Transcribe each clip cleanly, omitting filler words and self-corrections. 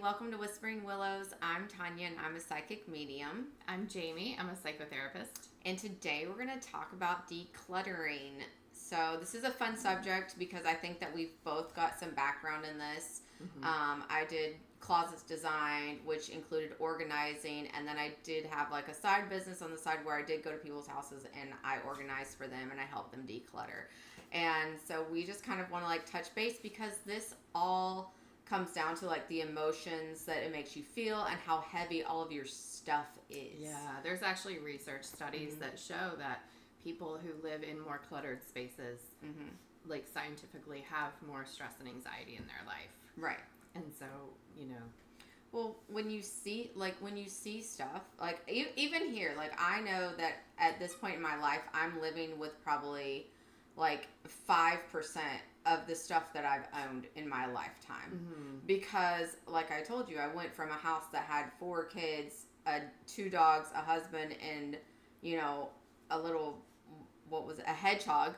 welcome to Whispering Willows. I'm Tanya and I'm a psychic medium. I'm Jamie. I'm a psychotherapist. And today we're going to talk about decluttering. So this is a fun subject because I think that we've both got some background in this. I did closets design, which included organizing, and then I did have like a side business on the side where I did go to people's houses and I organized for them and I helped them declutter. And so we just kind of want to like touch base because this all comes down to like the emotions that it makes you feel and how heavy all of your stuff is. Yeah, there's actually research studies that show that people who live in more cluttered spaces like scientifically have more stress and anxiety in their life. Right. And so, well, when you see stuff, like even here, like I know that at this point in my life, I'm living with probably like 5% of the stuff that I've owned in my lifetime. Because like I told you, I went from a house that had 4 kids, 2 dogs, a husband, and a little, a hedgehog,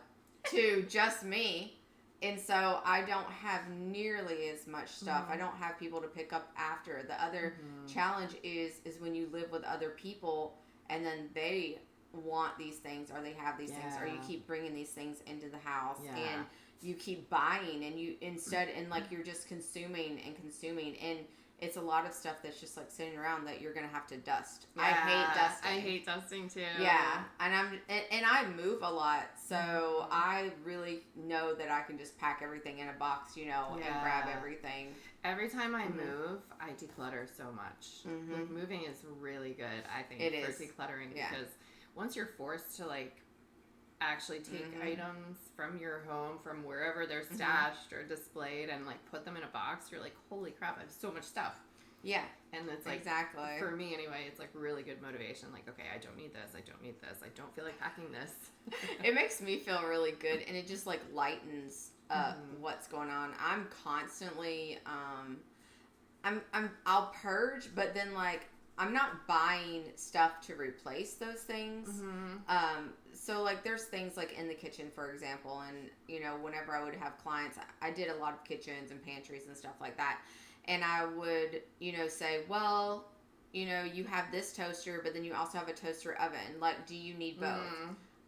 to just me. And so I don't have nearly as much stuff. I don't have people to pick up after. The other challenge is when you live with other people and then they want these things or they have these things, or you keep bringing these things into the house and you keep buying and you're just consuming and it's a lot of stuff that's just like sitting around that you're gonna have to dust. I hate dusting. I hate dusting too. Yeah, and I move a lot, so I really know that I can just pack everything in a box, and grab everything. Every time I move, I declutter so much. Like, moving is really good, I think, for decluttering because once you're forced to like actually take items from your home, from wherever they're stashed or displayed, and like put them in a box, you're like, holy crap, I have so much stuff. Yeah. And it's like, exactly. For me anyway, it's like really good motivation. Like, okay, I don't need this. I don't need this. I don't feel like packing this. It makes me feel really good, and it just like lightens up what's going on. I'm constantly, I'll purge, but then like, I'm not buying stuff to replace those things. So like there's things like in the kitchen, for example, and whenever I would have clients, I did a lot of kitchens and pantries and stuff like that. And I would, say, well, you have this toaster, but then you also have a toaster oven. Like, do you need both?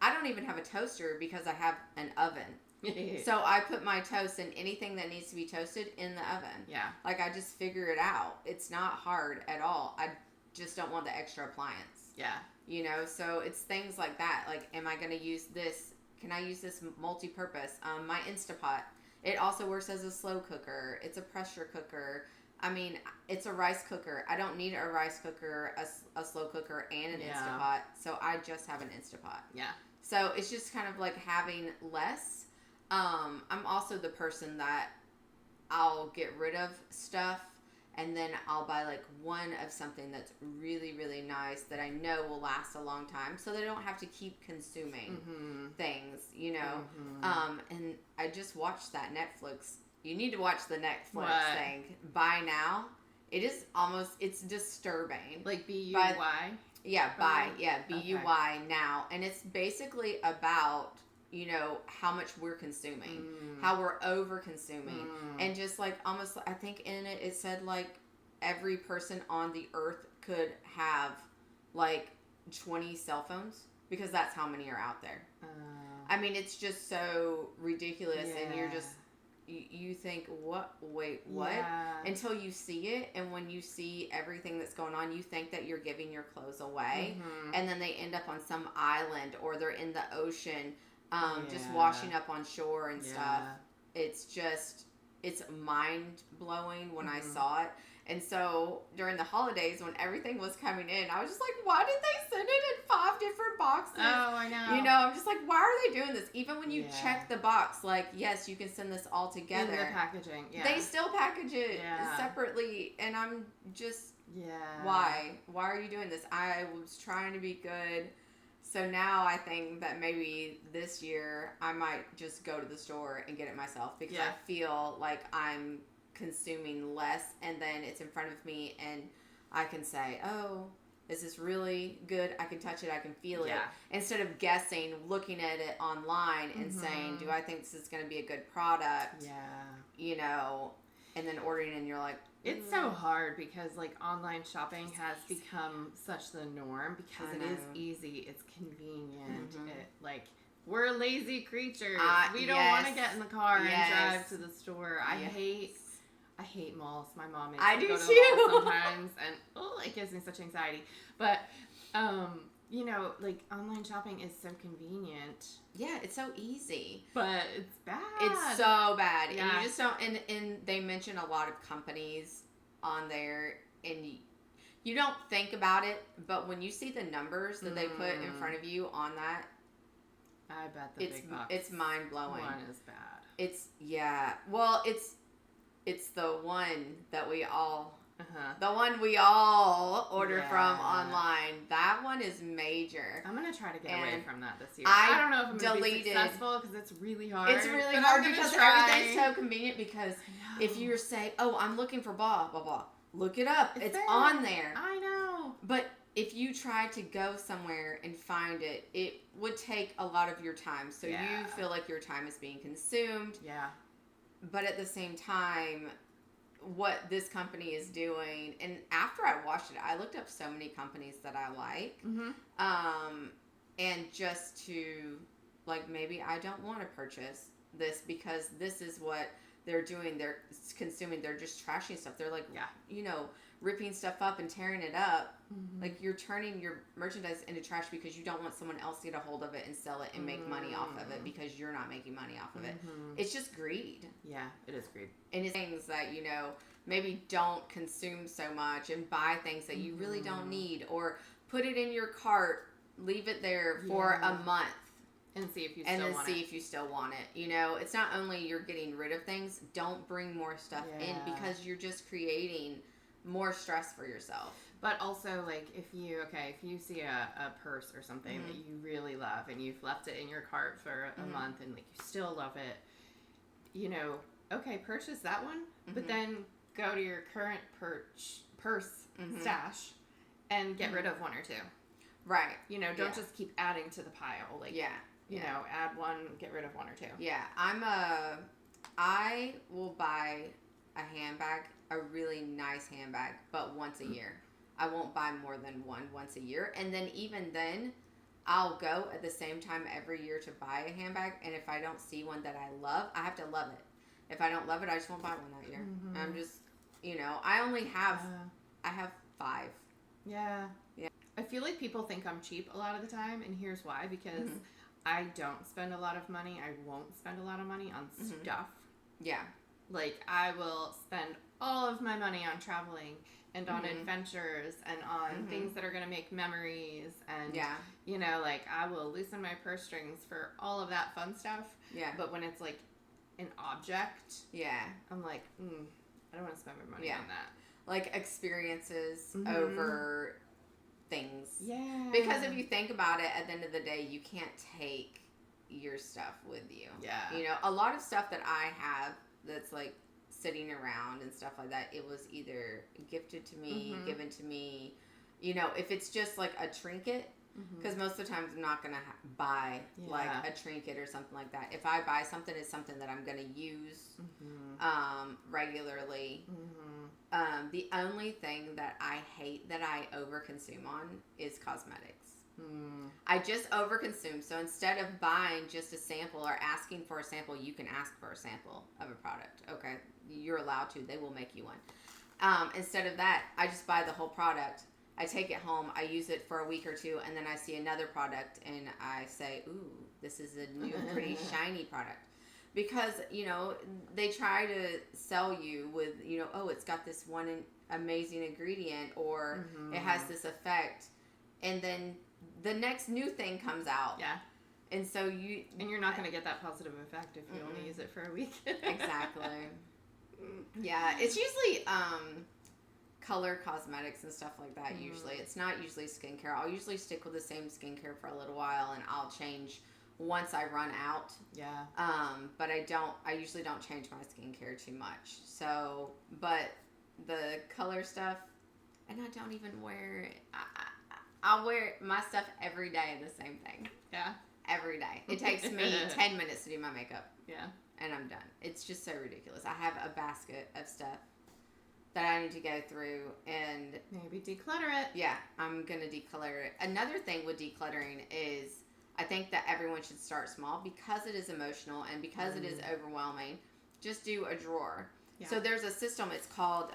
I don't even have a toaster because I have an oven. So I put my toast and anything that needs to be toasted in the oven. Yeah. Like I just figure it out. It's not hard at all. I just don't want the extra appliance. Yeah. So it's things like that. Like, am I going to use this? Can I use this multi-purpose? My Instapot. It also works as a slow cooker. It's a pressure cooker. I mean, it's a rice cooker. I don't need a rice cooker, a slow cooker, and an Instapot. So I just have an Instapot. Yeah. So it's just kind of like having less. I'm also the person that I'll get rid of stuff and then I'll buy like one of something that's really, really nice that I know will last a long time so that I don't have to keep consuming things, and I just watched that Netflix. You need to watch the Netflix thing. Buy Now. It is it's disturbing. Like B-U-Y? Yeah, buy. Yeah, B-U-Y Now. And it's basically about how much we're consuming, how we're over consuming, and just like almost, I think in it said like every person on the earth could have like 20 cell phones because that's how many are out there. I mean, it's just so ridiculous, and you're just you think, wait, what? Until you see it, and when you see everything that's going on, you think that you're giving your clothes away, and then they end up on some island or they're in the ocean. Just washing up on shore and stuff. It's mind blowing when I saw it. And so during the holidays when everything was coming in, I was just like, why did they send it in 5 different boxes? Oh, I know. I'm just like, why are they doing this? Even when you check the box, like, yes, you can send this all together. In the packaging, They still package it separately. And I'm just, why? Why are you doing this? I was trying to be good. So now I think that maybe this year I might just go to the store and get it myself because I feel like I'm consuming less, and then it's in front of me and I can say, oh, is this really good? I can touch it. I can feel it. Instead of guessing, looking at it online and saying, do I think this is going to be a good product? And then ordering and you're like, It's so hard because like online shopping has become such the norm because it is easy, it's convenient. It we're lazy creatures. We don't want to get in the car and drive to the store. I hate malls. My mom makes me go to the mall sometimes, and it gives me such anxiety. But you know, like online shopping is so convenient. Yeah, it's so easy. But it's bad. It's so bad. Yeah. And you just don't, and they mention a lot of companies on there, and you don't think about it, but when you see the numbers that they put in front of you on that, I bet the big box it's mind blowing. One is bad. It's the one that we all the one we all order from online. That one is major. I'm gonna try to get away from that this year. I don't know if I'm gonna be successful because it's really hard. It's really hard because everything's so convenient. Because if you say, "Oh, I'm looking for blah blah blah," look it up. It's on there. I know. But if you try to go somewhere and find it, it would take a lot of your time. So you feel like your time is being consumed. Yeah. But at the same time, what this company is doing, and after I watched it, I looked up so many companies that I like, and just to, like, maybe I don't want to purchase this because this is what they're doing. They're consuming, they're just trashing stuff. They're like, you know, ripping stuff up and tearing it up. Like, you're turning your merchandise into trash because you don't want someone else to get a hold of it and sell it and make money off of it because you're not making money off of it. It's just greed. Yeah, it is greed. And it's things that, you know, maybe don't consume so much and buy things that you really don't need, or put it in your cart, leave it there for a month. And see if you still want it. You know, it's not only you're getting rid of things, don't bring more stuff in because you're just creating more stress for yourself. But also, like, if you see a purse or something that you really love and you've left it in your cart for a month and, like, you still love it, you know, okay, purchase that one, but then go to your current purse stash and get rid of one or two. Right. You know, don't just keep adding to the pile. Like, you know, add one, get rid of one or two. Yeah. I will buy a handbag, a really nice handbag, but once a year. I won't buy more than one once a year. And then even then, I'll go at the same time every year to buy a handbag. And if I don't see one that I love, I have to love it. If I don't love it, I just won't buy one that year. I'm just, you know, I only have, I have 5. Yeah. I feel like people think I'm cheap a lot of the time. And here's why. Because I don't spend a lot of money. I won't spend a lot of money on stuff. Yeah. Like, I will spend all of my money on traveling and on adventures and on things that are going to make memories. And, you know, like, I will loosen my purse strings for all of that fun stuff. Yeah. But when it's, like, an object, I'm like, I don't want to spend my money on that. Like, experiences over things. Yeah. Because if you think about it, at the end of the day, you can't take your stuff with you. Yeah. You know, a lot of stuff that I have that's, like, sitting around and stuff like that, it was either gifted to me, given to me. You know, if it's just like a trinket, because most of the time I'm not going to buy like a trinket or something like that. If I buy something, it's something that I'm going to use regularly. The only thing that I hate that I overconsume on is cosmetics. I just overconsume. So instead of buying just a sample or asking for a sample, you can ask for a sample of a product. Okay, you're allowed to. They will make you one. Instead of that, I just buy the whole product. I take it home. I use it for a week or two, and then I see another product, and I say, "Ooh, this is a new, pretty shiny product." Because, you know, they try to sell you with, you know, oh, it's got this one amazing ingredient, or it has this effect, and then the next new thing comes out. Yeah. And so you're not going to get that positive effect if you only use it for a week. Exactly. Yeah. It's usually color cosmetics and stuff like that. Usually. It's not usually skincare. I'll usually stick with the same skincare for a little while, and I'll change once I run out. Yeah. But I usually don't change my skincare too much. So, but the color stuff, and I don't even wear it. I'll wear my stuff every day in the same thing. Yeah. Every day. It takes me 10 minutes to do my makeup. Yeah. And I'm done. It's just so ridiculous. I have a basket of stuff that I need to go through and maybe declutter it. Yeah, I'm going to declutter it. Another thing with decluttering is I think that everyone should start small because it is emotional and because it is overwhelming. Just do a drawer. Yeah. So there's a system. It's called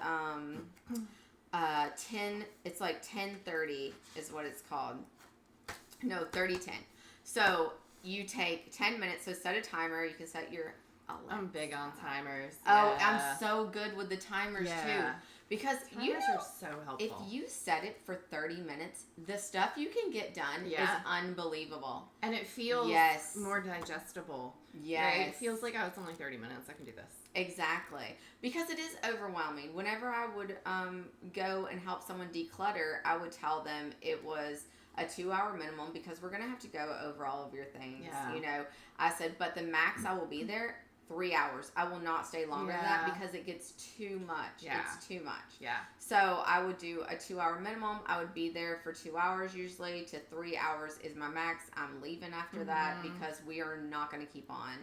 10. It's like 10-30 is what it's called. No, 30-10. So you take 10 minutes. So set a timer. You can set your. I'm big on timers. Oh, yeah. I'm so good with the timers too. Because timers are so helpful. If you set it for 30 minutes, the stuff you can get done is unbelievable. And it feels more digestible. Yes. Right? It feels like, oh, it's only 30 minutes. I can do this. Exactly. Because it is overwhelming. Whenever I would go and help someone declutter, I would tell them it was a 2-hour minimum because we're going to have to go over all of your things. Yeah. You know, I said, but the max I will be there 3 hours. I will not stay longer than that because it gets too much. Yeah. It's too much. Yeah. So I would do a 2-hour minimum. I would be there for 2 hours usually to 3 hours is my max. I'm leaving after that because we are not going to keep on,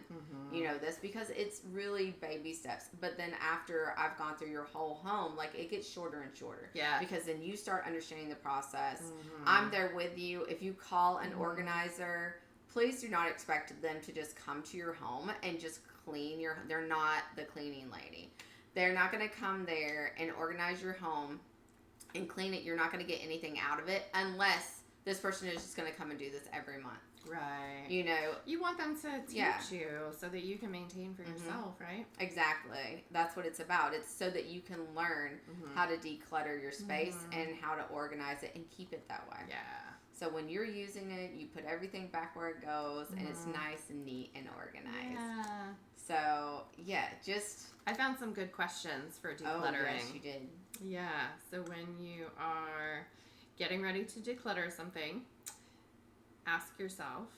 you know, this because it's really baby steps. But then after I've gone through your whole home, like it gets shorter and shorter. Yeah. Because then you start understanding the process. I'm there with you. If you call an organizer, please do not expect them to just come to your home and just clean your. They're not the cleaning lady. They're not going to come there and organize your home and clean it. You're not going to get anything out of it unless this person is just going to come and do this every month. Right. You know. You want them to teach you so that you can maintain for yourself, right? Exactly. That's what it's about. It's so that you can learn how to declutter your space and how to organize it and keep it that way. Yeah. So when you're using it, you put everything back where it goes, and it's nice and neat and organized. Yeah. So, yeah, just... I found some good questions for decluttering. Oh, yes, you did. Yeah. So when you are getting ready to declutter something, ask yourself,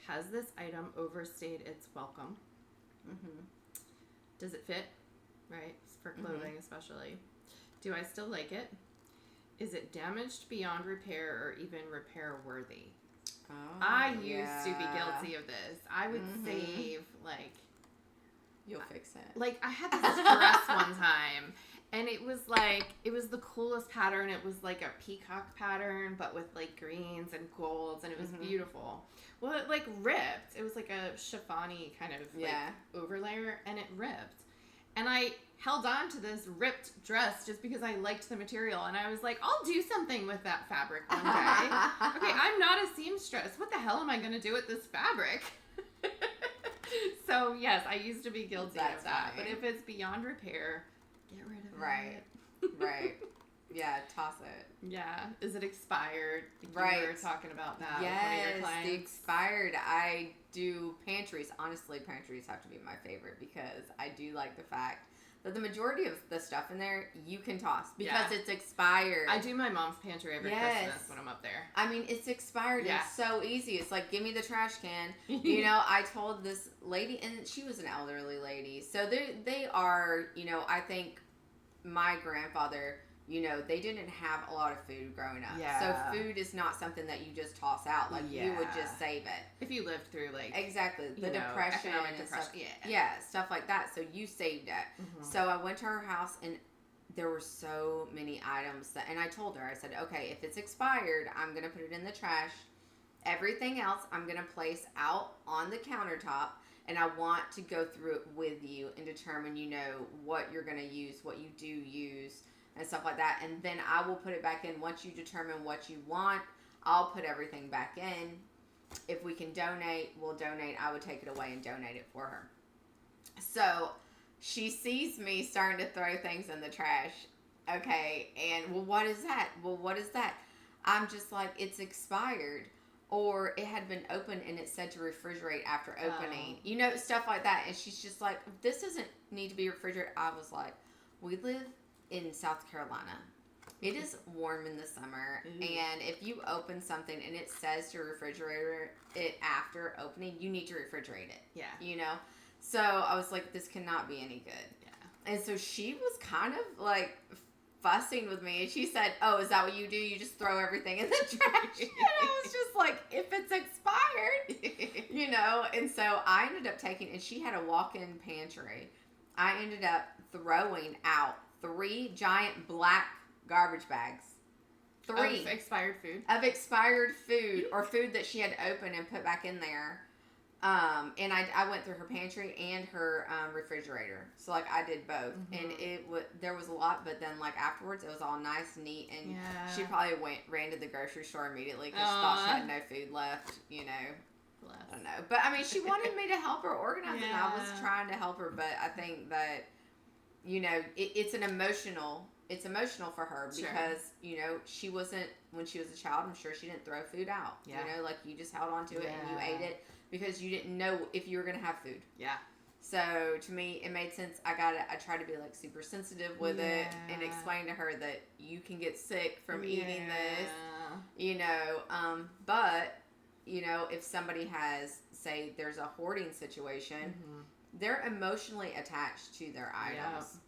has this item overstayed its welcome? Does it fit? Right? For clothing especially. Do I still like it? Is it damaged beyond repair or even repair worthy? Oh, I used to be guilty of this. I would save like... You'll fix it. Like I had this dress one time and it was the coolest pattern. It was like a peacock pattern but with like greens and golds and it was beautiful. Well, it like ripped. It was like a chiffon-y kind of like overlayer and it ripped. And I held on to this ripped dress just because I liked the material. And I was like, I'll do something with that fabric one day. Okay, I'm not a seamstress. What the hell am I going to do with this fabric? So, yes, I used to be guilty of that. Funny. But if it's beyond repair, get rid of it. Right. Yeah, toss it. Yeah. Is it expired? You were talking about that with one of your clients. The expired. I do pantries. Honestly, pantries have to be my favorite because I do like the fact that the majority of the stuff in there you can toss because it's expired. I do my mom's pantry every Christmas when I'm up there. I mean, it's expired. Yeah. It's so easy. It's like, give me the trash can. You know, I told this lady, and she was an elderly lady. So they are, you know, I think my grandfather, you know, they didn't have a lot of food growing up. Yeah. So food is not something that you just toss out. Like, you would just save it. If you lived through, like... Exactly. The depression and stuff. Yeah, stuff like that. So you saved it. So I went to her house, and there were so many items. And I told her, I said, okay, if it's expired, I'm going to put it in the trash. Everything else, I'm going to place out on the countertop. And I want to go through it with you and determine, you know, what you're going to use, what you do use, and stuff like that. And then I will put it back in. Once you determine what you want, I'll put everything back in. If we can donate, we'll donate. I would take it away and donate it for her. So she sees me starting to throw things in the trash. Okay, and well, what is that? Well, what is that? I'm just like, it's expired. Or it had been opened and it said to refrigerate after opening. You know, stuff like that. And she's just like, this doesn't need to be refrigerated. I was like, we live in South Carolina. It is warm in the summer, and if you open something and it says to refrigerate it after opening, you need to refrigerate it. Yeah. You know? So I was like, this cannot be any good. Yeah. And so she was kind of like fussing with me, and she said, oh, is that what you do? You just throw everything in the trash? And I was just like, if it's expired, you know? And so I ended up taking, and she had a walk-in pantry. I ended up throwing out 3 giant black garbage bags. 3 of expired food. Of expired food or food that she had opened and put back in there. And I went through her pantry and her refrigerator. So like I did both, and there was a lot, but then like afterwards it was all nice, neat, and she probably ran to the grocery store immediately because she thought she had no food left. You know, I don't know, but I mean she wanted me to help her organize, and I was trying to help her, but I think that you know it's emotional for her because you know she wasn't when she was a child. I'm sure she didn't throw food out. You know, like you just held on to it and you ate it. Because you didn't know if you were going to have food. Yeah. So, to me, it made sense. I try to be, like, super sensitive with it and explain to her that you can get sick from eating this, you know. But, you know, if somebody has, say, there's a hoarding situation, they're emotionally attached to their items.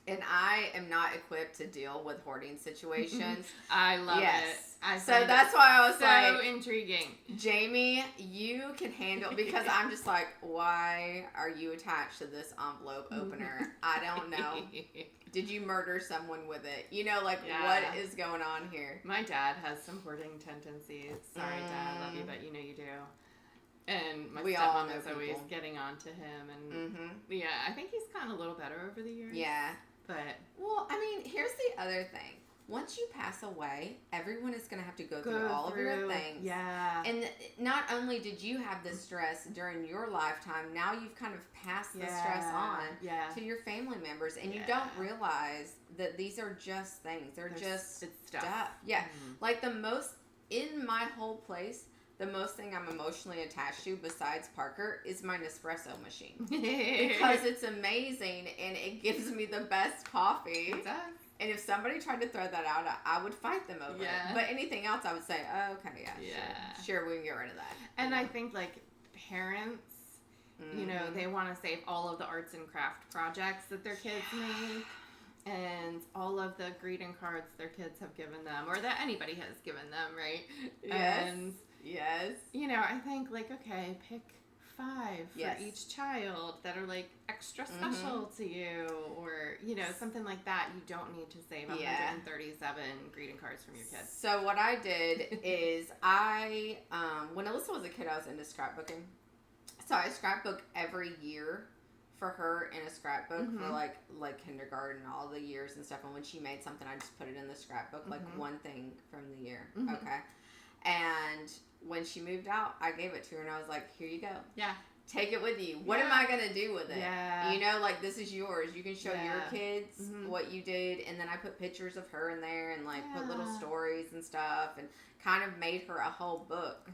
And I am not equipped to deal with hoarding situations. I love it. So that's why I was so intriguing. Jamie, you can handle, because I'm just like, why are you attached to this envelope opener? I don't know. Did you murder someone with it? You know, like, what is going on here? My dad has some hoarding tendencies. Sorry, Dad, love you, but you know you do. And my stepmom is always getting on to him. And I think he's gotten a little better over the years. Yeah. But, well, I mean, here's the other thing. Once you pass away, everyone is going to have to go through all of your things. Yeah. And not only did you have this stress during your lifetime, now you've kind of passed the stress on to your family members. And you don't realize that these are just things. They're just stuff. Yeah. Like in my whole place, the most thing I'm emotionally attached to besides Parker is my Nespresso machine. Because it's amazing and it gives me the best coffee. It does. And if somebody tried to throw that out, I would fight them over it. But anything else, I would say, oh, okay, sure, we can get rid of that. And I think, like, parents, you know, they want to save all of the arts and craft projects that their kids make. And all of the greeting cards their kids have given them, or that anybody has given them, right? Yes. And, yes. You know, I think, like, okay, pick 5 for each child that are, like, extra special to you, or, you know, something like that. You don't need to save 137 greeting cards from your kids. So what I did is when Alyssa was a kid, I was into scrapbooking. So I scrapbook every year for her in a scrapbook for like kindergarten, all the years and stuff. And when she made something, I just put it in the scrapbook, like one thing from the year. Okay. And when she moved out, I gave it to her and I was like, here you go. Yeah. Take it with you. What am I going to do with it? Yeah. You know, like, this is yours. You can show your kids what you did. And then I put pictures of her in there and, like, put little stories and stuff and kind of made her a whole book.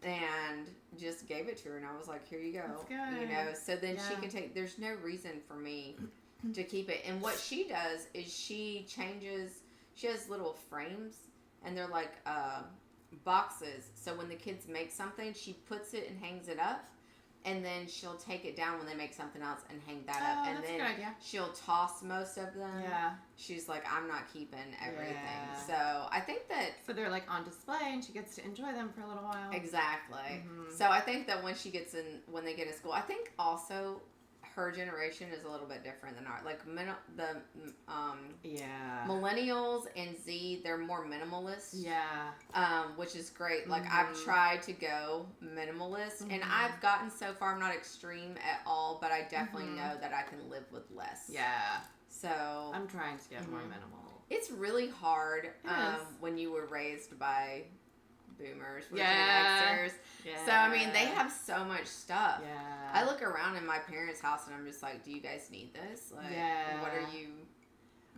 And just gave it to her. And I was like, here you go. That's good. You know, so then she can take, there's no reason for me to keep it. And what she does is she has little frames and they're like, boxes. So when the kids make something, she puts it and hangs it up, and then she'll take it down when they make something else and hang that up, and then she'll toss most of them. Yeah. She's like, I'm not keeping everything. So I think that they're like on display and she gets to enjoy them for a little while. Exactly. So I think that when they get to school, I think also her generation is a little bit different than ours. Like millennials and Z, they're more minimalist. Yeah. Which is great. Like I've tried to go minimalist, and I've gotten so far. I'm not extreme at all, but I definitely know that I can live with less. Yeah. So I'm trying to get more minimal. It's really hard when you were raised by boomers, Gen Xers. Yeah. So I mean, they have so much stuff. Yeah. I look around in my parents' house and I'm just like, do you guys need this? Like, what are you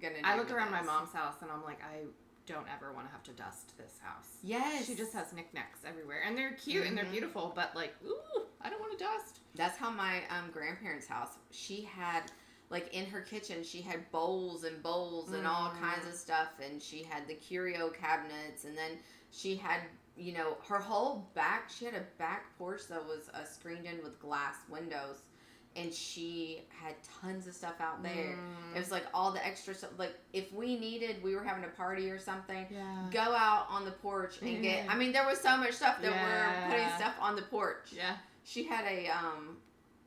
gonna do? I look around my mom's house and I'm like, I don't ever want to have to dust this house. Yes. She just has knickknacks everywhere, and they're cute and they're beautiful, but like, ooh, I don't want to dust. That's how my grandparents' house. She had. Like, in her kitchen, she had bowls and and all kinds of stuff. And she had the curio cabinets. And then she had, you know, her whole back. She had a back porch that was screened in with glass windows. And she had tons of stuff out there. It was, like, all the extra stuff. Like, if we were having a party or something, go out on the porch and get... I mean, there was so much stuff that we're putting stuff on the porch. Yeah. She had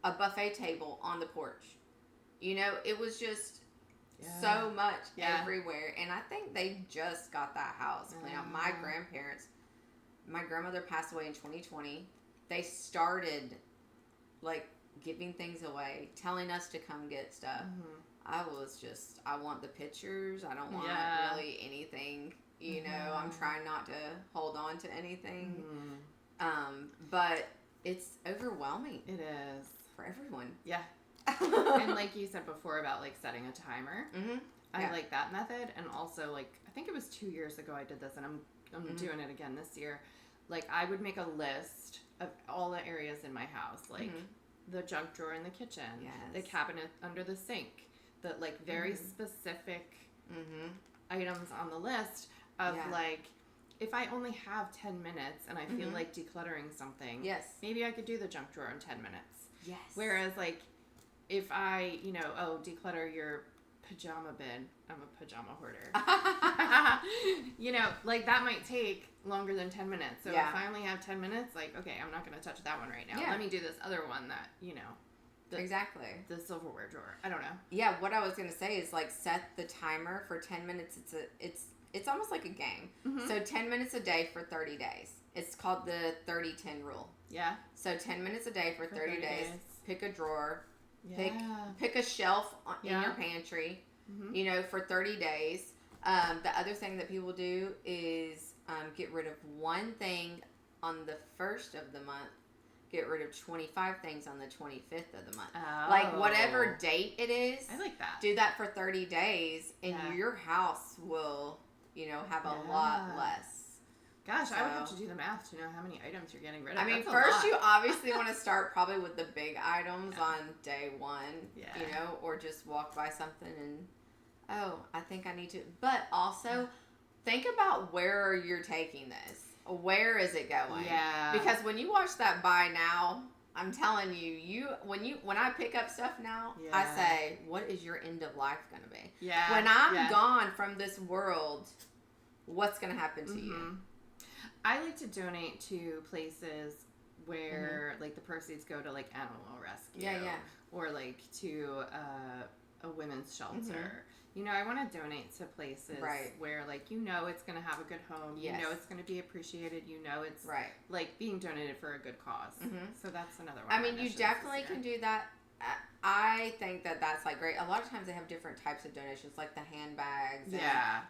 a buffet table on the porch. You know, it was just, so much everywhere. And I think they just got that house cleaned out. My grandmother passed away in 2020. They started, like, giving things away, telling us to come get stuff. I want the pictures. I don't want really anything. You know, I'm trying not to hold on to anything. But it's overwhelming. It is. For everyone. Yeah. And like you said before about, like, setting a timer. I like that method. And also, like, I think it was 2 years ago I did this, and I'm doing it again this year. Like, I would make a list of all the areas in my house. Like, the junk drawer in the kitchen. The cabinet under the sink. The, like, very specific items on the list of, like, if I only have 10 minutes and I feel like decluttering something, maybe I could do the junk drawer in 10 minutes. Whereas, like, if I, declutter your pajama bin. I'm a pajama hoarder. Like, that might take longer than 10 minutes. So if I only have 10 minutes, like, okay, I'm not going to touch that one right now. Let me do this other one that, exactly. The silverware drawer. I don't know. Yeah, what I was going to say is, like, set the timer for 10 minutes. It's almost like a game. So 10 minutes a day for 30 days. It's called the 30-10 rule. Yeah. So 10 minutes a day for 30 days. Pick a drawer. Pick a shelf in your pantry, for 30 days. The other thing that people do is get rid of one thing on the 1st of the month. Get rid of 25 things on the 25th of the month. Oh. Like, whatever date it is. I like that. Do that for 30 days, and your house will, have a lot less. Gosh, I would have to do the math to know how many items you're getting rid of. I mean, first you obviously want to start probably with the big items on day one, or just walk by something and, I think I need to. But also, think about where you're taking this. Where is it going? Yeah. Because when you watch that Buy Now, I'm telling you, when I pick up stuff now, I say, what is your end of life going to be? Yeah. When I'm gone from this world, what's going to happen to you? I like to donate to places where, like, the proceeds go to, like, animal rescue. Or, like, to a women's shelter. I want to donate to places where, like, it's going to have a good home. It's going to be appreciated. It's, like, being donated for a good cause. So that's another one. I mean, you definitely can do that. I think that's, like, great. A lot of times they have different types of donations, like the handbags and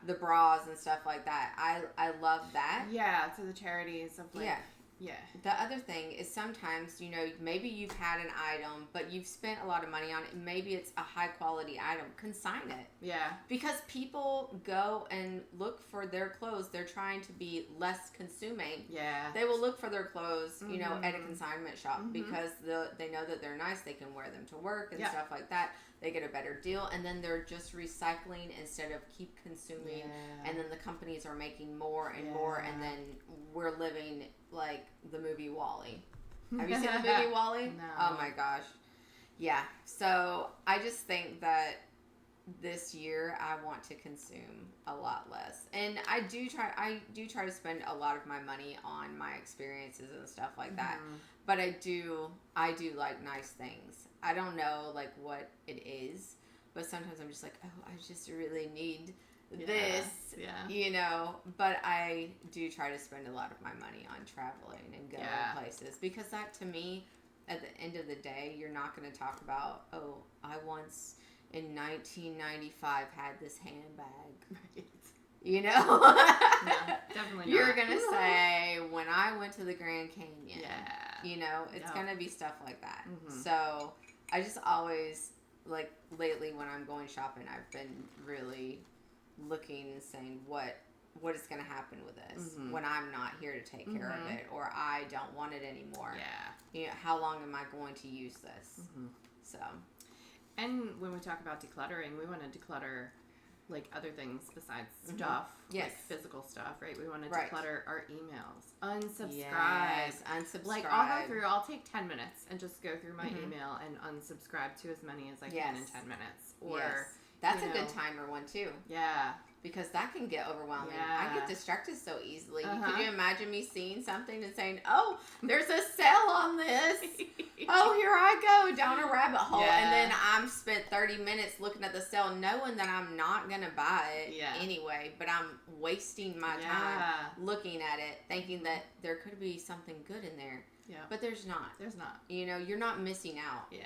the bras and stuff like that. I love that. Yeah, to the charities of, like... Yeah. The other thing is sometimes, maybe you've had an item, but you've spent a lot of money on it. And maybe it's a high quality item. Consign it. Yeah. Because people go and look for their clothes. They're trying to be less consuming. Yeah. They will look for their clothes, at a consignment shop because they know that they're nice. They can wear them to work and stuff like that. They get a better deal, and then they're just recycling instead of keep consuming, and then the companies are making more and more, and then we're living like the movie WALL-E. Have you seen the movie WALL-E? No. Oh my gosh. Yeah. So I just think that this year I want to consume a lot less, and I do try to spend a lot of my money on my experiences and stuff like that. But I do like nice things. I don't know, like, what it is, but sometimes I'm just like, I just really need this, but I do try to spend a lot of my money on traveling and going places, because that, to me, at the end of the day, you're not going to talk about, I once in 1995 had this handbag. No, definitely not. You're going to say, when I went to the Grand Canyon. It's going to be stuff like that. So I just always, like, lately when I'm going shopping, I've been really looking and saying, what is going to happen with this when I'm not here to take care of it, or I don't want it anymore. How long am I going to use this? So. And when we talk about decluttering, we want to declutter, like, other things besides stuff, like physical stuff, right? We want to declutter our emails, unsubscribe. Unsubscribe. Like, I'll take 10 minutes and just go through my email and unsubscribe to as many as I can in 10 minutes. Or that's a good timer one too. Yeah. because that can get overwhelming. Yeah. I get distracted so easily. Could you imagine me seeing something and saying, oh, there's a sale on this. Oh, here I go down a rabbit hole. And then I'm spent 30 minutes looking at the sale knowing that I'm not going to buy it anyway, but I'm wasting my time looking at it thinking that there could be something good in there. Yeah. But there's not. There's not. You know, you're not missing out. Yeah.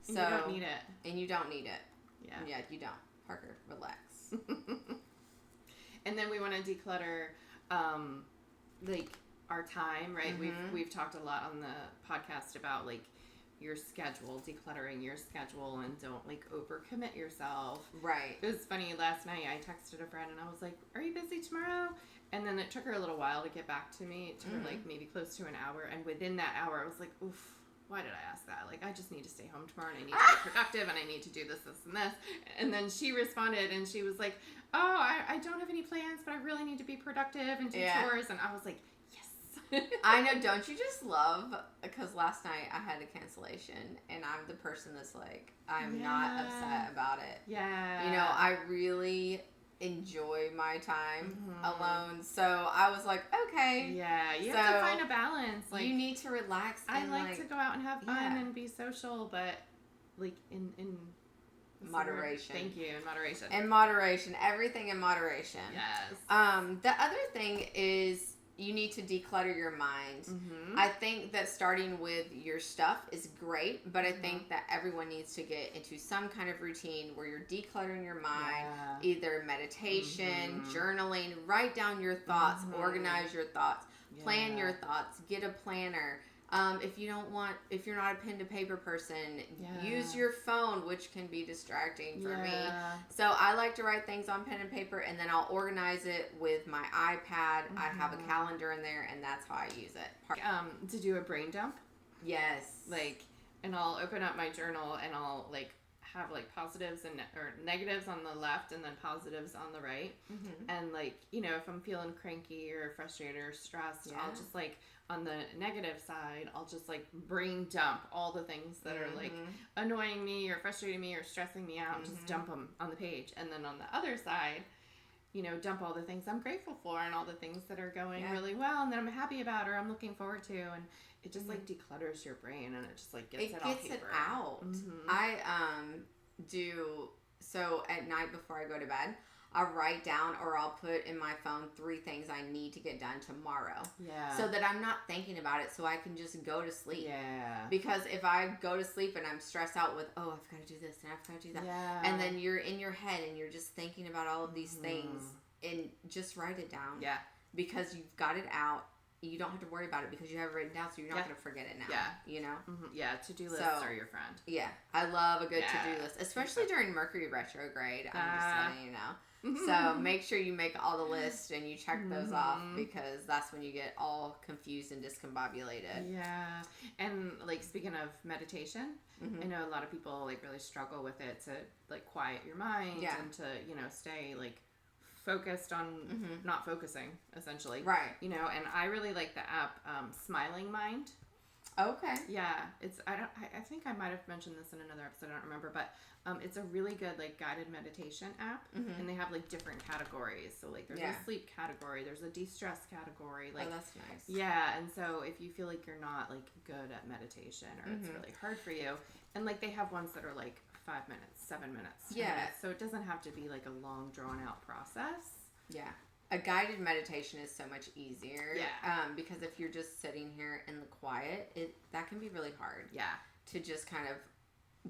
So, you don't need it. And you don't need it. Yeah. Yeah, you don't. Parker, relax. And then we want to declutter, like, our time, right? We've talked a lot on the podcast about, like, your schedule, decluttering your schedule, and don't, like, overcommit yourself. Right. It was funny, last night I texted a friend and I was like, are you busy tomorrow? And then it took her a little while to get back to me. It took her, like, maybe close to an hour. And within that hour, I was like, oof. Why did I ask that? Like, I just need to stay home tomorrow and I need to be productive and I need to do this, this, and this. And then she responded and she was like, oh, I don't have any plans, but I really need to be productive and do chores. And I was like, yes. I know. Don't you just love, because last night I had a cancellation and I'm the person that's like, I'm not upset about it. Yeah. You know, I really enjoy my time alone, so I was like, okay, you have to find a balance. Like, you need to relax. I like to go out and have fun and be social, but like in moderation. Thank you. In moderation. In moderation. Everything in moderation. Yes. The other thing is you need to declutter your mind. I think that starting with your stuff is great, but I think that everyone needs to get into some kind of routine where you're decluttering your mind, either meditation, journaling, write down your thoughts, organize your thoughts, plan your thoughts, get a planner. If you're not a pen to paper person, use your phone, which can be distracting for me. So I like to write things on pen and paper, and then I'll organize it with my iPad. I have a calendar in there, and that's how I use it. To do a brain dump. Yes. Like, and I'll open up my journal and I'll like have like positives or negatives on the left and then positives on the right. And like, you know, if I'm feeling cranky or frustrated or stressed, I'll just like, on the negative side, I'll just like brain dump all the things that are like annoying me or frustrating me or stressing me out. Just dump them on the page. And then on the other side, you know, dump all the things I'm grateful for and all the things that are going really well and that I'm happy about or I'm looking forward to. And it just like declutters your brain and it just like gets it on paper. It out. I do, so at night before I go to bed, I'll write down or I'll put in my phone 3 things I need to get done tomorrow. Yeah. So that I'm not thinking about it, so I can just go to sleep. Yeah. Because if I go to sleep and I'm stressed out with, oh, I've got to do this and I've got to do that. Yeah. And then you're in your head and you're just thinking about all of these things, and just write it down. Yeah. Because you've got it out. You don't have to worry about it because you have it written down, so you're not going to forget it now. Yeah. You know? Yeah, to-do lists are your friend. Yeah. I love a good to-do list, especially during Mercury retrograde. I'm just letting you know. So make sure you make all the lists and you check those off, because that's when you get all confused and discombobulated. Yeah. And like, speaking of meditation, I know a lot of people like really struggle with it to like quiet your mind and to, you know, stay like focused on not focusing, essentially. Right. You know, and I really like the app Smiling Mind. Okay. Yeah, I think I might have mentioned this in another episode, I don't remember, but it's a really good like guided meditation app, and they have like different categories. So like there's a sleep category, there's a de-stress category. Like, oh, that's nice. Yeah, and so if you feel like you're not like good at meditation or it's really hard for you, and like they have ones that are like 5 minutes, 7 minutes. Minutes, so it doesn't have to be like a long drawn out process. Yeah. A guided meditation is so much easier. Yeah. Because if you're just sitting here in the quiet, that can be really hard. Yeah. To just kind of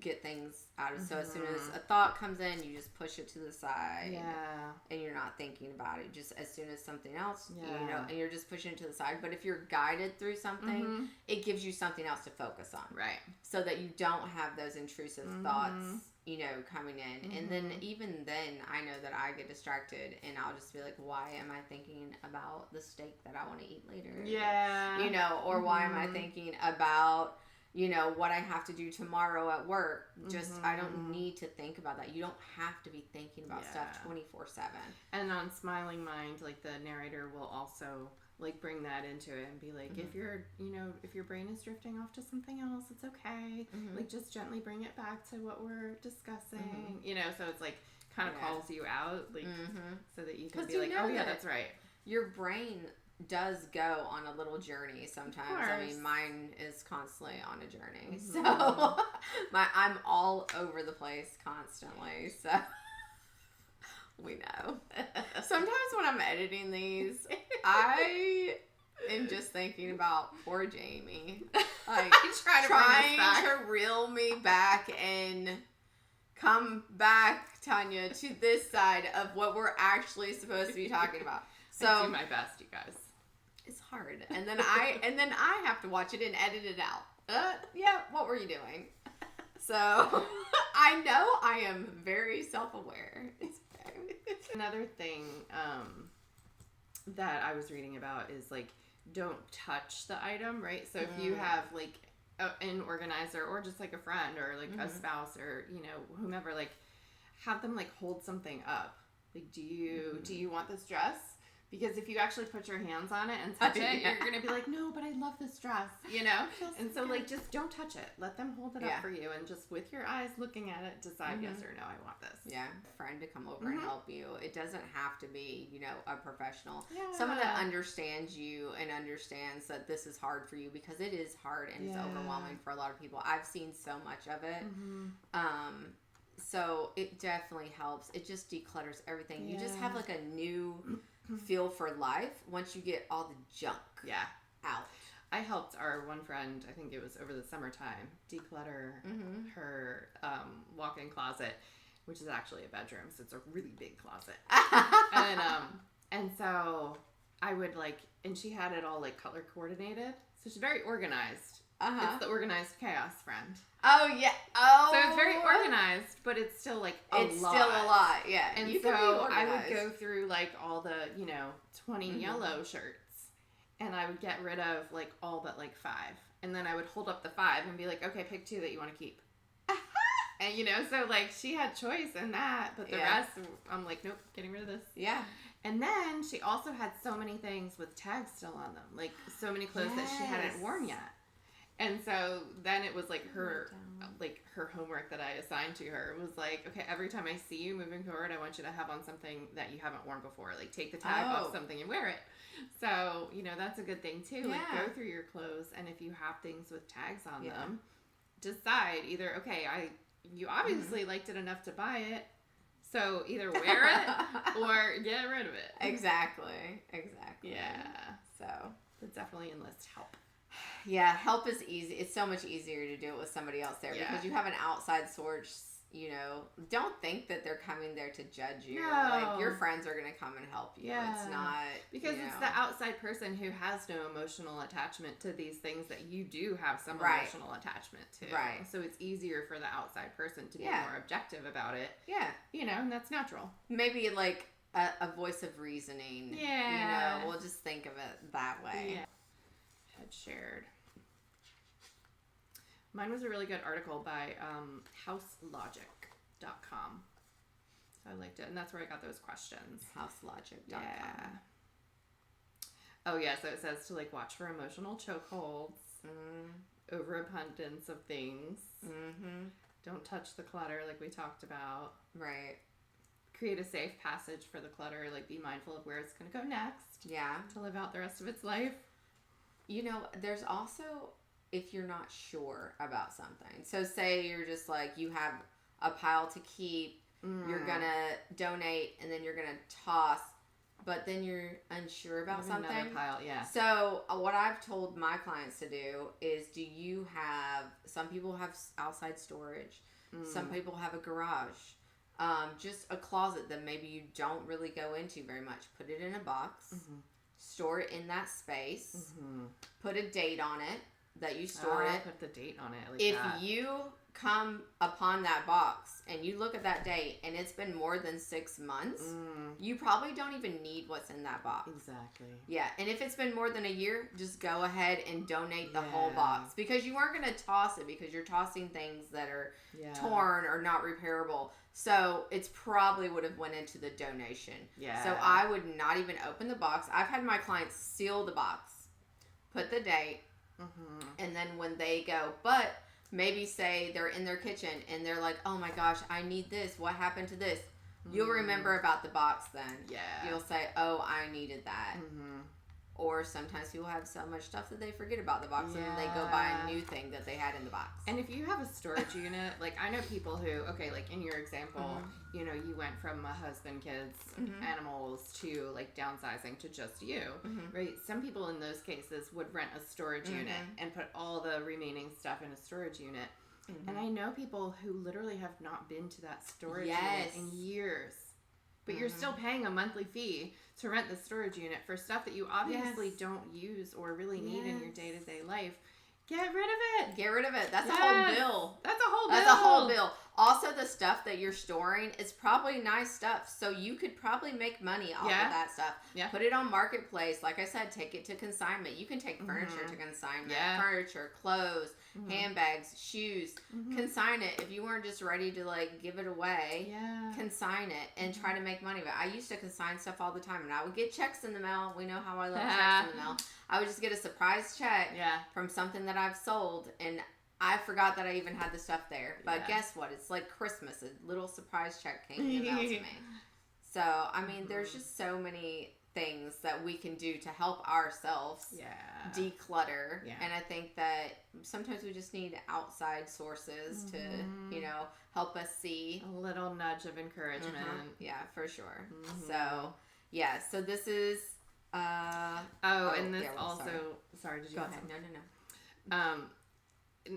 get things out of. So as soon as a thought comes in, you just push it to the side. Yeah. And you're not thinking about it. Just as soon as something else, you know, and you're just pushing it to the side. But if you're guided through something, it gives you something else to focus on. Right. So that you don't have those intrusive thoughts, you know, coming in. And then even then, I know that I get distracted and I'll just be like, why am I thinking about the steak that I want to eat later? Yeah. You know, or why am I thinking about, you know, what I have to do tomorrow at work? Just, I don't need to think about that. You don't have to be thinking about stuff 24/7. And on Smiling Mind, like the narrator will also like bring that into it and be like, if you're, you know, if your brain is drifting off to something else, it's okay. Like just gently bring it back to what we're discussing, you know. So it's like kind of calls you out, like, so that you can be like, oh yeah, that's right. Your brain does go on a little journey sometimes. I mean, mine is constantly on a journey. So I'm all over the place constantly. So we know. Sometimes when I'm editing these, I am just thinking about poor Jamie. Like trying to reel me back and come back, Tanya, to this side of what we're actually supposed to be talking about. So I do my best, you guys. It's hard, and then I have to watch it and edit it out. Yeah, what were you doing? So I know I am very self-aware. It's okay. Another thing that I was reading about is like, don't touch the item, right? So if you have like an organizer or just like a friend or like a spouse or, you know, whomever, like have them like hold something up. Like, do you want this dress? Because if you actually put your hands on it and touch it, you're going to be like, no, but I love this dress, you know? And so, like, just don't touch it. Let them hold it up for you. And just with your eyes looking at it, decide yes or no, I want this. Yeah. A friend to come over and help you. It doesn't have to be, you know, a professional. Yeah. Someone that understands you and understands that this is hard for you, because it is hard and it's overwhelming for a lot of people. I've seen so much of it. So it definitely helps. It just declutters everything. You just have, like, a new feel for life once you get all the junk out. I helped our one friend, I think it was over the summertime, declutter her walk-in closet, which is actually a bedroom, so it's a really big closet. And so I would and she had it all like color coordinated, so she's very organized. It's the organized chaos friend. Oh yeah. Oh. So it's very organized, but it's still like it's still a lot. Yeah. And so I would go through like all the 20 yellow shirts, and I would get rid of like all but like 5, and then I would hold up the 5 and be like, okay, pick 2 that you want to keep. And so like she had choice in that, but the rest I'm like, nope, getting rid of this. Yeah. And then she also had so many things with tags still on them, like so many clothes that she hadn't worn yet. And so then it was like her homework that I assigned to her was like, okay, every time I see you moving forward, I want you to have on something that you haven't worn before. Like, take the tag off something and wear it. So, that's a good thing too. Yeah. Like, go through your clothes, and if you have things with tags on them, decide either, okay, you obviously liked it enough to buy it, so either wear it or get rid of it. Exactly. Yeah. So but definitely enlist help. Yeah, help is easy. It's so much easier to do it with somebody else there because you have an outside source. Don't think that they're coming there to judge you. No. Like, your friends are going to come and help you. Yeah. It's not because it's the outside person who has no emotional attachment to these things that you do have some emotional attachment to. Right. So it's easier for the outside person to be more objective about it. Yeah. And that's natural. Maybe like a voice of reasoning. Yeah. We'll just think of it that way. Yeah. Had shared. Mine was a really good article by houselogic.com. So I liked it, and that's where I got those questions. Houselogic.com. Yeah. Oh yeah, so it says to watch for emotional chokeholds, overabundance of things. Don't touch the clutter, like we talked about. Right. Create a safe passage for the clutter. Be mindful of where it's going to go next. Yeah. To live out the rest of its life. There's also, if you're not sure about something. So say you're just you have a pile to keep, you're going to donate, and then you're going to toss, but then you're unsure about something. Another pile, yeah. So what I've told my clients to do is, some people have outside storage. Some people have a garage. Just a closet that maybe you don't really go into very much. Put it in a box. Store it in that space. Put a date on it that you stored it. Put the date on it. If you come upon that box and you look at that date and it's been more than 6 months, you probably don't even need what's in that box. Exactly. Yeah, and if it's been more than a year, just go ahead and donate the whole box, because you aren't going to toss it because you're tossing things that are torn or not repairable. So it's probably would have went into the donation. Yeah. So I would not even open the box. I've had my clients seal the box, put the date, and then when they go, but maybe say they're in their kitchen and they're like, oh my gosh, I need this. What happened to this? You'll remember about the box then. Yeah. You'll say, oh, I needed that. Or sometimes people have so much stuff that they forget about the box and then they go buy a new thing that they had in the box. And if you have a storage unit, like I know people who, okay, like in your example, you know, you went from a husband, kids, animals to like downsizing to just you, right? Some people in those cases would rent a storage unit and put all the remaining stuff in a storage unit. And I know people who literally have not been to that storage unit in years. But you're still paying a monthly fee to rent the storage unit for stuff that you obviously don't use or really need in your day-to-day life. Get rid of it. Get rid of it. That's a whole bill. That's a whole bill. That's a whole bill. Also, the stuff that you're storing is probably nice stuff. So you could probably make money off of that stuff. Yeah. Put it on Marketplace. Like I said, take it to consignment. You can take furniture to consignment. Yeah. Furniture, clothes, handbags, shoes. Consign it. If you weren't just ready to like give it away, consign it and try to make money. But I used to consign stuff all the time, and I would get checks in the mail. We know how I love checks in the mail. I would just get a surprise check from something that I've sold, and I forgot that I even had the stuff there. But guess what? It's like Christmas. A little surprise check came in the mail to me. So, I mean, there's just so many things that we can do to help ourselves declutter. Yeah. And I think that sometimes we just need outside sources to, you know, help us see. A little nudge of encouragement. Yeah, for sure. So, so this is... and this also... Sorry, did you go ahead? No.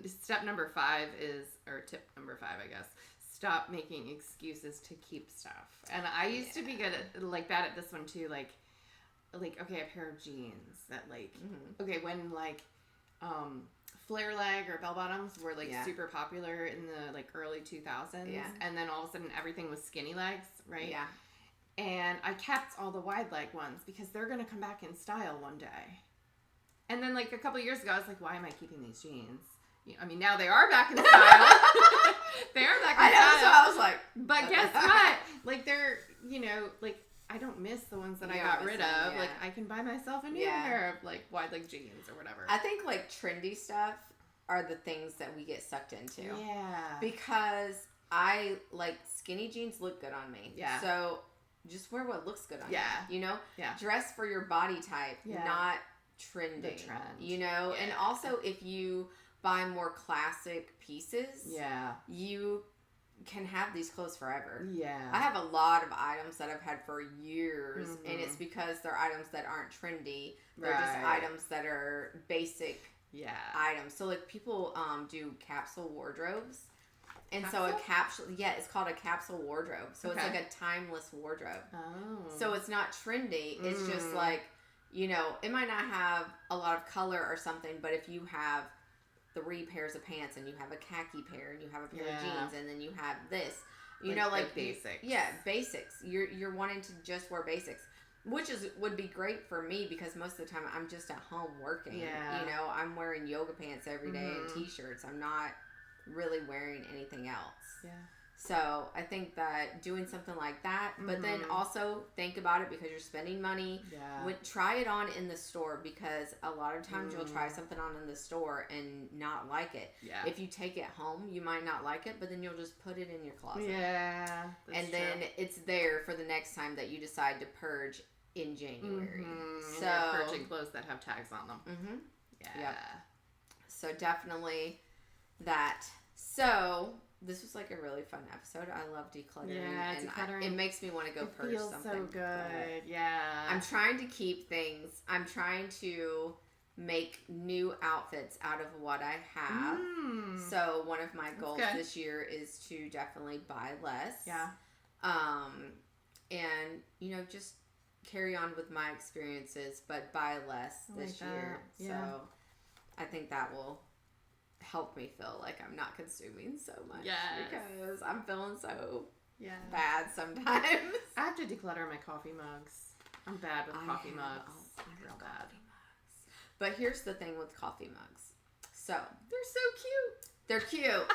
Step number 5 is, or tip number 5, I guess, stop making excuses to keep stuff. And I used to be good at, like, bad at this one too, like, okay, a pair of jeans that, like, okay, when, like, flare leg or bell bottoms were, like, super popular in the, like, early 2000s, and then all of a sudden everything was skinny legs, right? Yeah. And I kept all the wide leg ones because they're going to come back in style one day. And then, like, a couple years ago, I was like, why am I keeping these jeans? I mean, now they are back in style. They are back in style. So I was like... But guess what? Like, they're, you know, like, I don't miss the ones that I got rid of. Like, I can buy myself a new pair of, like, wide leg jeans or whatever. I think, like, trendy stuff are the things that we get sucked into. Yeah. Because like, skinny jeans look good on me. Yeah. So, just wear what looks good on you. You know? Yeah. Dress for your body type, not trending. The trend. You know? Yeah. And also, if you buy more classic pieces, you can have these clothes forever. Yeah. I have a lot of items that I've had for years, and it's because they're items that aren't trendy. They're just items that are basic items. So, like, people do capsule wardrobes. And so a capsule, it's called a capsule wardrobe. So it's like a timeless wardrobe. Oh. So it's not trendy. It's just like, you know, it might not have a lot of color or something, but if you have 3 pairs of pants and you have a khaki pair and you have a pair of jeans and then you have this, you know, like basics. Basics. You're wanting to just wear basics, which would be great for me because most of the time I'm just at home working. Yeah. You know, I'm wearing yoga pants every day and t-shirts. I'm not really wearing anything else. Yeah. So I think that doing something like that, but then also think about it because you're spending money. Yeah. Try it on in the store because a lot of times you'll try something on in the store and not like it. Yeah. If you take it home, you might not like it, but then you'll just put it in your closet. Yeah. And then it's there for the next time that you decide to purge in January. So and you're purging clothes that have tags on them. Yeah. Yep. So definitely that. So this was like a really fun episode. I love decluttering. Yeah, decluttering. It makes me want to go purge something. It feels so good. Yeah. I'm trying to keep things. I'm trying to make new outfits out of what I have. So one of my goals this year is to definitely buy less. Yeah. And, you know, just carry on with my experiences, but buy less this year. Yeah. So I think that will help me feel like I'm not consuming so much because I'm feeling so bad sometimes. I have to declutter my coffee mugs. I'm bad with coffee mugs. I'm real bad. But here's the thing with coffee mugs. So they're so cute. They're cute.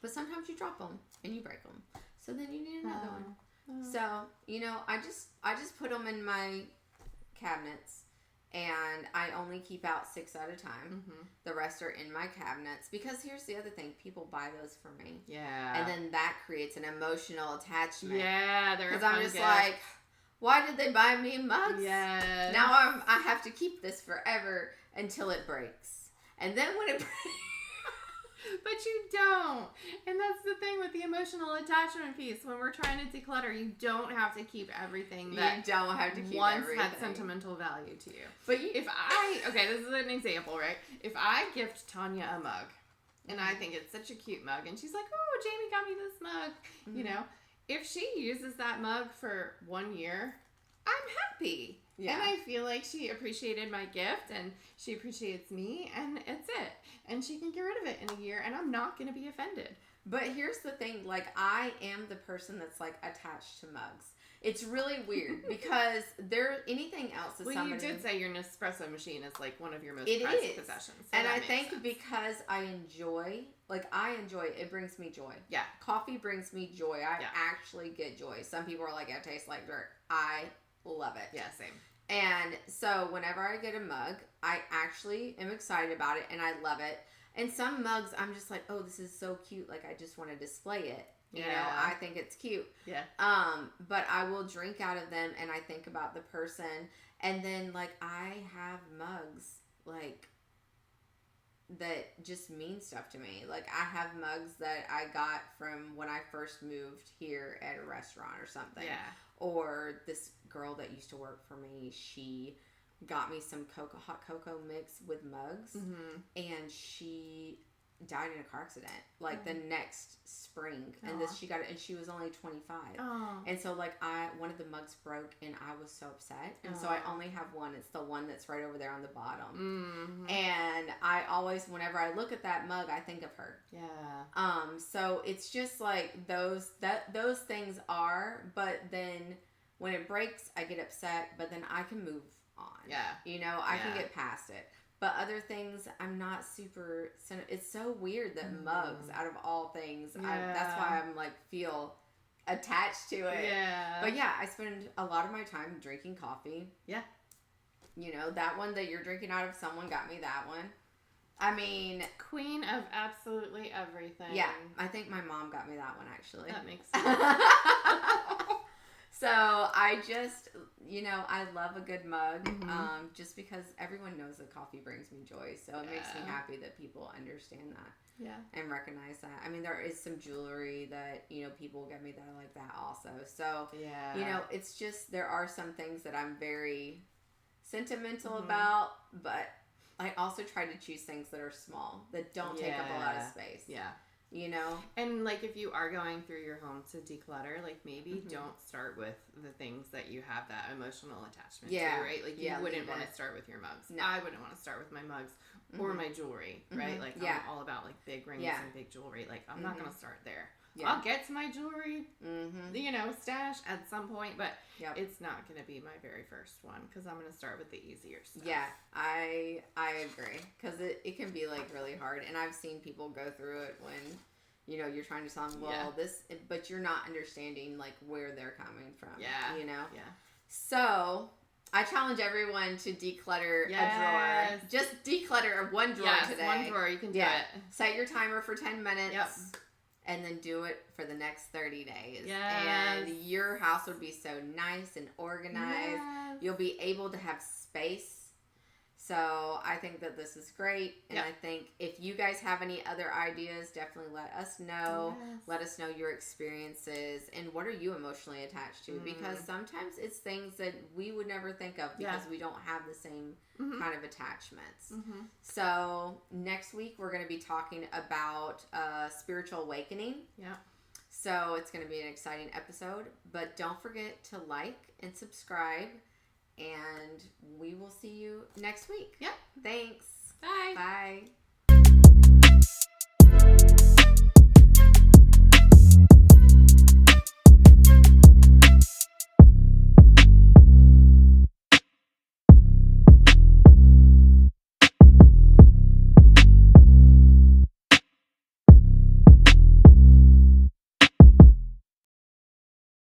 But sometimes you drop them and you break them. So then you need another one. So, you know, I just put them in my cabinets And I only keep out 6 at a time. Mm-hmm. The rest are in my cabinets. Because here's the other thing. People buy those for me. Yeah. And then that creates an emotional attachment. Yeah, they're because I'm just gift. Like, why did they buy me mugs? Yes. Now I have to keep this forever until it breaks. And then when it breaks... But you don't. And that's the thing with the emotional attachment piece. When we're trying to declutter, you don't have to keep everything that you don't have to keep once everything. had sentimental value to you. But okay, this is an example, right? If I gift Tanya a mug, and I think it's such a cute mug, and she's like, oh, Jamie got me this mug, you know, if she uses that mug for 1 year, I'm happy. Yeah. And I feel like she appreciated my gift and she appreciates me and it's it. And she can get rid of it in a year and I'm not going to be offended. But here's the thing, like I am the person that's like attached to mugs. It's really weird because anything else is somebody... Well, you did say your Nespresso machine is like one of your most prized possessions. So and I think sense. Because I enjoy, it brings me joy. Yeah. Coffee brings me joy. I actually get joy. Some people are like, it tastes like dirt. I love it. Yeah, same. And so whenever I get a mug, I actually am excited about it and I love it. And some mugs, I'm just like, oh, this is so cute. Like, I just want to display it. You know, I think it's cute. Yeah. But I will drink out of them and I think about the person. And then, like, I have mugs, like, that just mean stuff to me. Like, I have mugs that I got from when I first moved here at a restaurant or something. Yeah. Or this girl that used to work for me, she got me some hot cocoa mix with mugs. Mm-hmm. And she died in a car accident like the next spring. And she got it and she was only 25. And so like one of the mugs broke and I was so upset. And so I only have one. It's the one that's right over there on the bottom. Mm-hmm. And I always, whenever I look at that mug, I think of her. Yeah. So it's just like those things are, but then when it breaks, I get upset, but then I can move on. Yeah. You know, I can get past it. But other things, I'm not super... It's so weird that mugs, out of all things, that's why I'm like, feel attached to it. Yeah. But yeah, I spend a lot of my time drinking coffee. Yeah. You know, that one that you're drinking out of, someone got me that one. I mean... Queen of absolutely everything. Yeah. I think my mom got me that one, actually. That makes sense. So I just, you know, I love a good mug, just because everyone knows that coffee brings me joy. So it makes me happy that people understand that and recognize that. I mean, there is some jewelry that, you know, people get me that I like that also. So, you know, it's just, there are some things that I'm very sentimental about, but I also try to choose things that are small, that don't take up a lot of space. Yeah. You know? And, like, if you are going through your home to declutter, like, maybe don't start with the things that you have that emotional attachment to, right? Like, you wouldn't want to start with your mugs. No. I wouldn't want to start with my mugs or my jewelry, right? Like, I'm all about, like, big rings and big jewelry. Like, I'm not going to start there. Yeah. I'll get to my jewelry, you know, stash at some point, but it's not going to be my very first one because I'm going to start with the easier stuff. Yeah, I agree because it can be like really hard, and I've seen people go through it when, you know, you're trying to tell them, well, but you're not understanding like where they're coming from. Yeah, you know. Yeah. So I challenge everyone to declutter a drawer. Just declutter one drawer today. One drawer. You can do it. Set your timer for 10 minutes. Yep. And then do it for the next 30 days. Yes. And your house will be so nice and organized. Yes. You'll be able to have space. So I think that this is great. And I think if you guys have any other ideas, definitely let us know. Yes. Let us know your experiences. And what are you emotionally attached to? Because sometimes it's things that we would never think of because we don't have the same kind of attachments. So next week we're going to be talking about spiritual awakening. Yeah. So it's going to be an exciting episode. But don't forget to like and subscribe. And we will see you next week. Yep. Thanks. Bye. Bye.